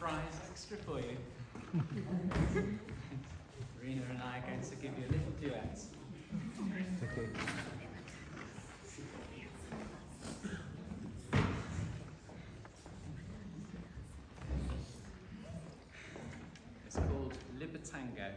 surprise extra for you. Rena and I are going to give you a little duet. Okay. It's called Libertango.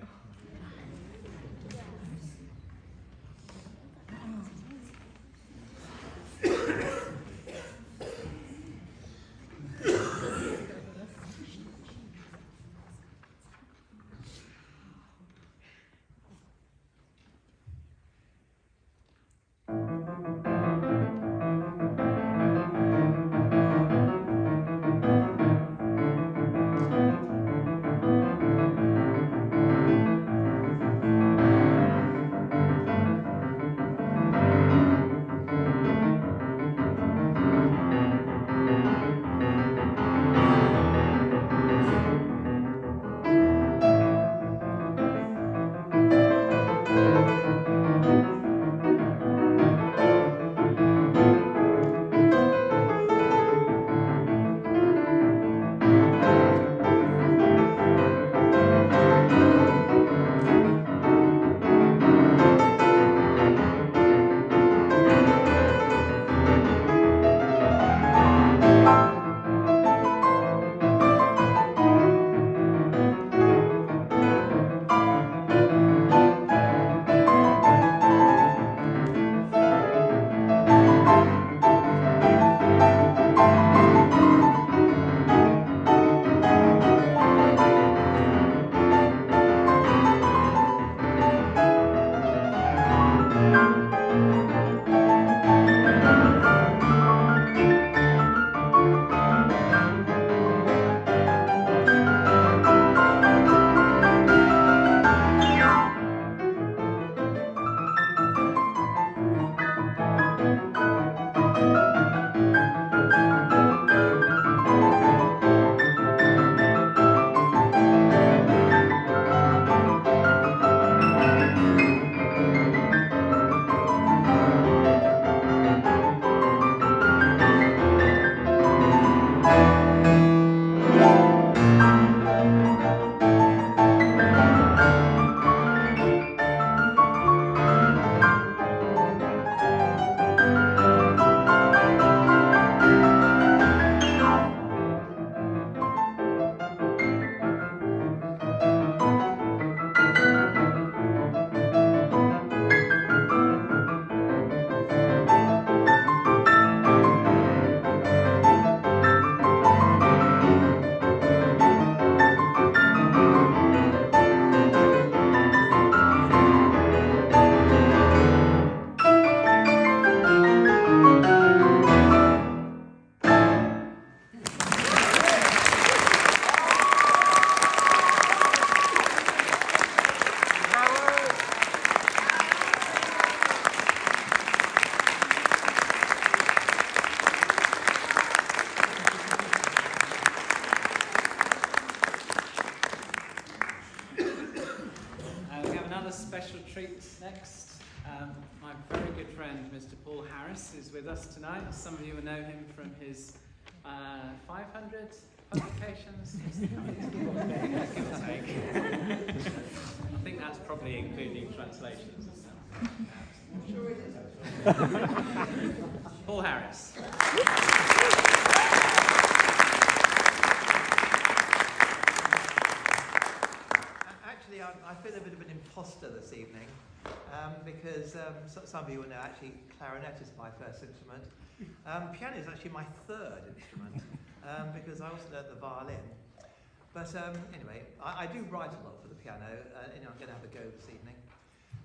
Special treat next. My very good friend, Mr. Paul Harris, is with us tonight. Some of you will know him from his 500 publications. Give or take. I think that's probably including translations. Sure it is. Paul Harris. I feel a bit of an imposter this evening because some of you will know actually clarinet is my first instrument. Piano is actually my third instrument because I also learned the violin. But anyway, I do write a lot for the piano. I'm going to have a go this evening.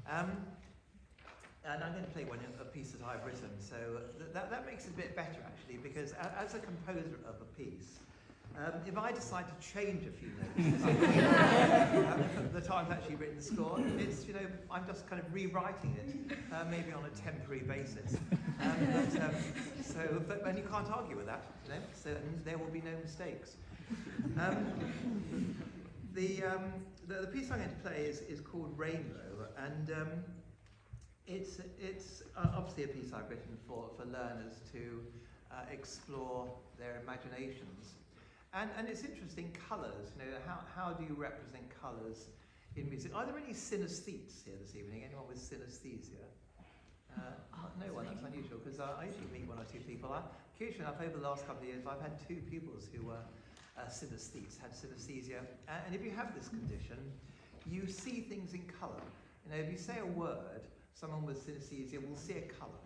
And I'm going to play a piece that I've written. So that makes it a bit better actually because as a composer of a piece, if I decide to change a few notes, the time I've actually written the score, it's, I'm just kind of rewriting it, maybe on a temporary basis. But you can't argue with that, so there will be no mistakes. The piece I'm going to play is called Rainbow, and it's obviously a piece I've written for learners to explore their imaginations. And it's interesting, colours, you know, how do you represent colours in music? Are there any synesthetes here this evening? Anyone with synesthesia? No one, that's unusual, because I usually meet one or two people. Curiously enough, over the last couple of years, I've had two pupils who were synesthetes, had synesthesia. And if you have this condition, you see things in colour. You know, if you say a word, someone with synesthesia will see a colour.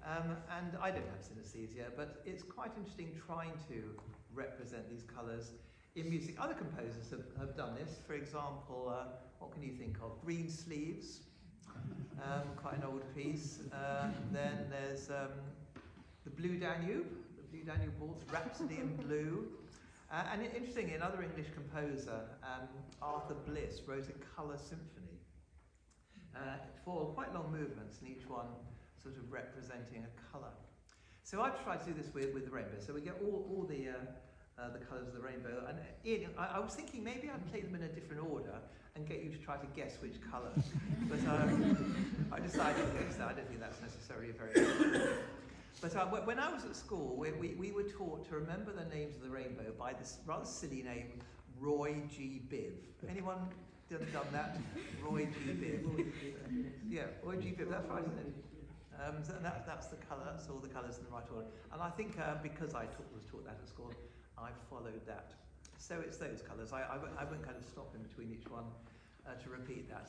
And I don't have synesthesia, but it's quite interesting trying to represent these colours in music. Other composers have done this. For example, what can you think of? Green Sleeves, quite an old piece. Then there's the Blue Danube Waltz, Rhapsody in Blue. And interesting, another English composer, Arthur Bliss, wrote a colour symphony for quite long movements, and each one sort of representing a colour. So I've tried to do this with the rainbow. So we get all the colours of the rainbow. And Ian, I was thinking maybe I'd play them in a different order and get you to try to guess which colour. But I decided against that. I don't think that's necessarily very good. But when I was at school, we were taught to remember the names of the rainbow by this rather silly name, Roy G. Biv. Anyone done that? Roy G. Biv. Yeah, Roy G. Biv, that's right, isn't it? So that's the colour, that's all the colours in the right order. And I think because I was taught that at school, I followed that. So it's those colours. I won't kind of stop in between each one to repeat that.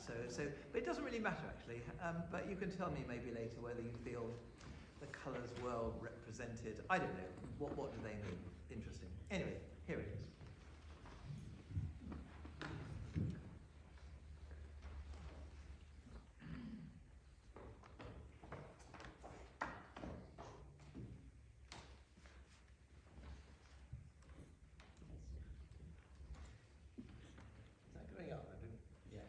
But it doesn't really matter actually. But you can tell me maybe later whether you feel the colours well represented. I don't know. What do they mean? Interesting. Anyway, here it is. Is that going up? Yeah.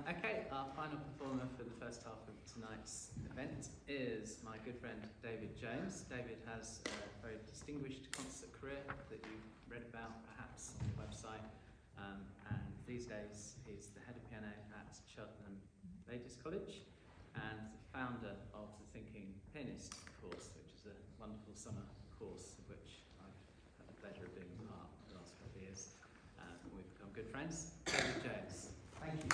Okay, our final performer for the first half of tonight's event is my good friend David Jones. David has a very distinguished concert career that you've read about perhaps on the website, and these days he's the head of piano at Cheltenham Ladies College and the founder of the Thinking Pianist course, which is a wonderful summer course of which I've had the pleasure of being a part of the last couple of years. We've become good friends. David Jones. Thank you.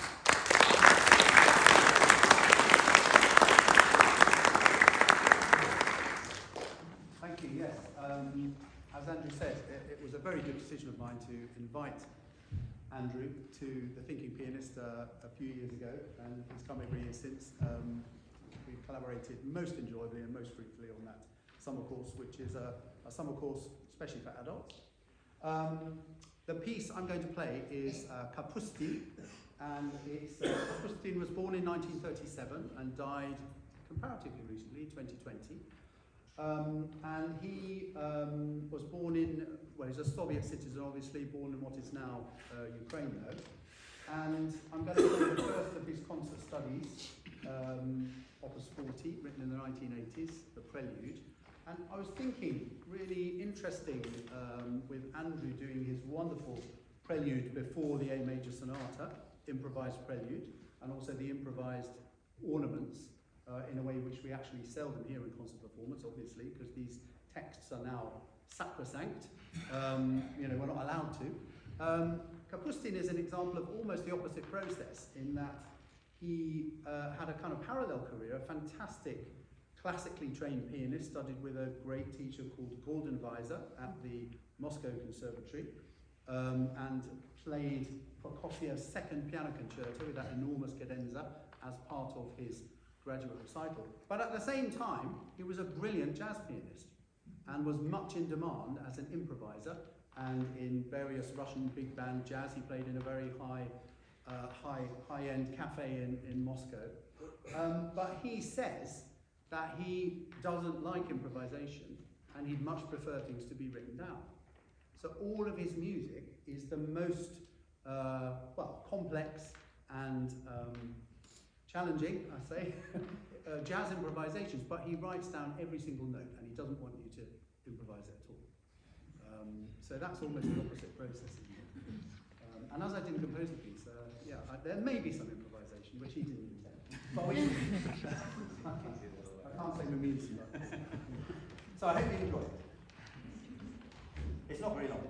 Thank you, yes. As Andrew said, it was a very good decision of mine to invite Andrew to the Thinking Pianist a few years ago, and he's come every year since. We've collaborated most enjoyably and most fruitfully on that summer course, which is a summer course especially for adults. The piece I'm going to play is Kapustin, and Kapustin was born in 1937 and died comparatively recently, 2020. And he was born in, well, he's a Soviet citizen, obviously, born in what is now Ukraine, though. And I'm going to play the first of his concert studies, Opus 40, written in the 1980s, the Prelude. And I was thinking, really interesting, with Andrew doing his wonderful prelude before the A major sonata, improvised prelude, and also the improvised ornaments, in a way which we actually seldom hear in concert performance, obviously, because these texts are now sacrosanct. We're not allowed to. Kapustin is an example of almost the opposite process, in that he had a kind of parallel career, a fantastic classically trained pianist, studied with a great teacher called Goldenweiser at the Moscow Conservatory, and played Prokofiev's second piano concerto with that enormous cadenza as part of his graduate recital. But at the same time, he was a brilliant jazz pianist and was much in demand as an improviser, and in various Russian big band jazz. He played in a very high-end cafe in Moscow. But he says that he doesn't like improvisation and he'd much prefer things to be written down. So all of his music is the most complex and challenging, I say, jazz improvisations, but he writes down every single note and he doesn't want you to improvise it at all. So that's almost the opposite process. And as I didn't compose the piece, there may be some improvisation, which he didn't intend. But I can't say we mean so. So I hope you enjoy it. It's not very long.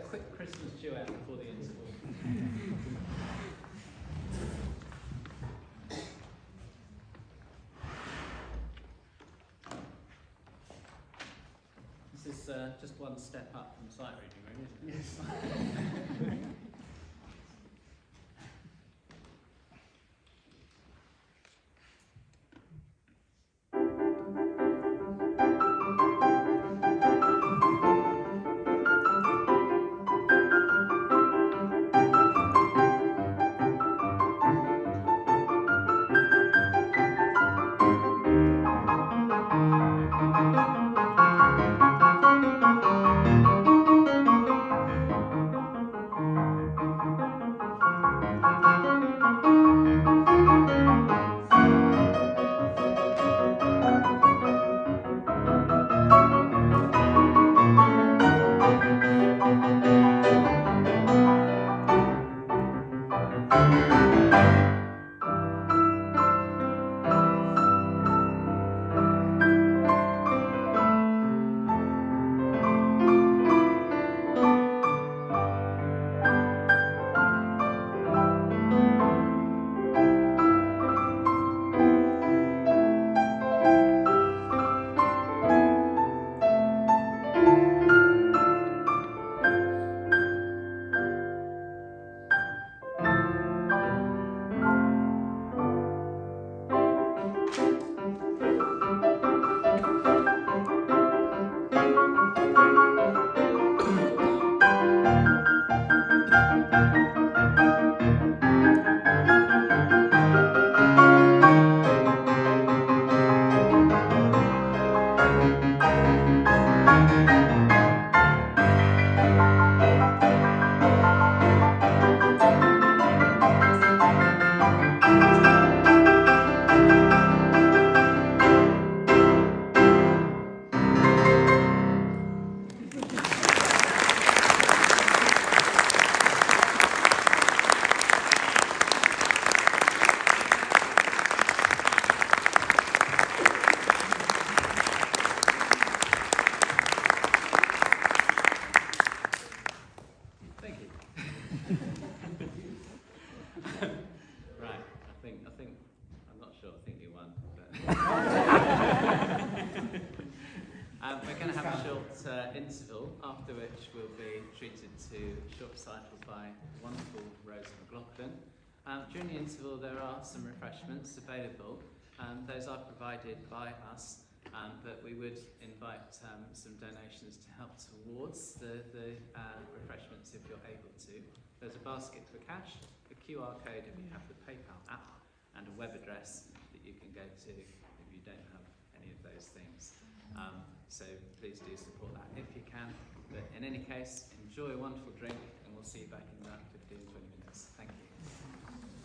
quick Christmas duet before the interval. This is just one step up from sight reading, really, isn't it? Yes. Interval, after which we'll be treated to a short recital by the wonderful Rose McLaughlin. During the interval there are some refreshments available. Those are provided by us, but we would invite some donations to help towards the refreshments if you're able to. There's a basket for cash, a QR code if you have the PayPal app, and a web address that you can go to if you don't have any of those things. So please do support that if you can. But in any case, enjoy a wonderful drink, and we'll see you back in about 15-20 minutes. Thank you.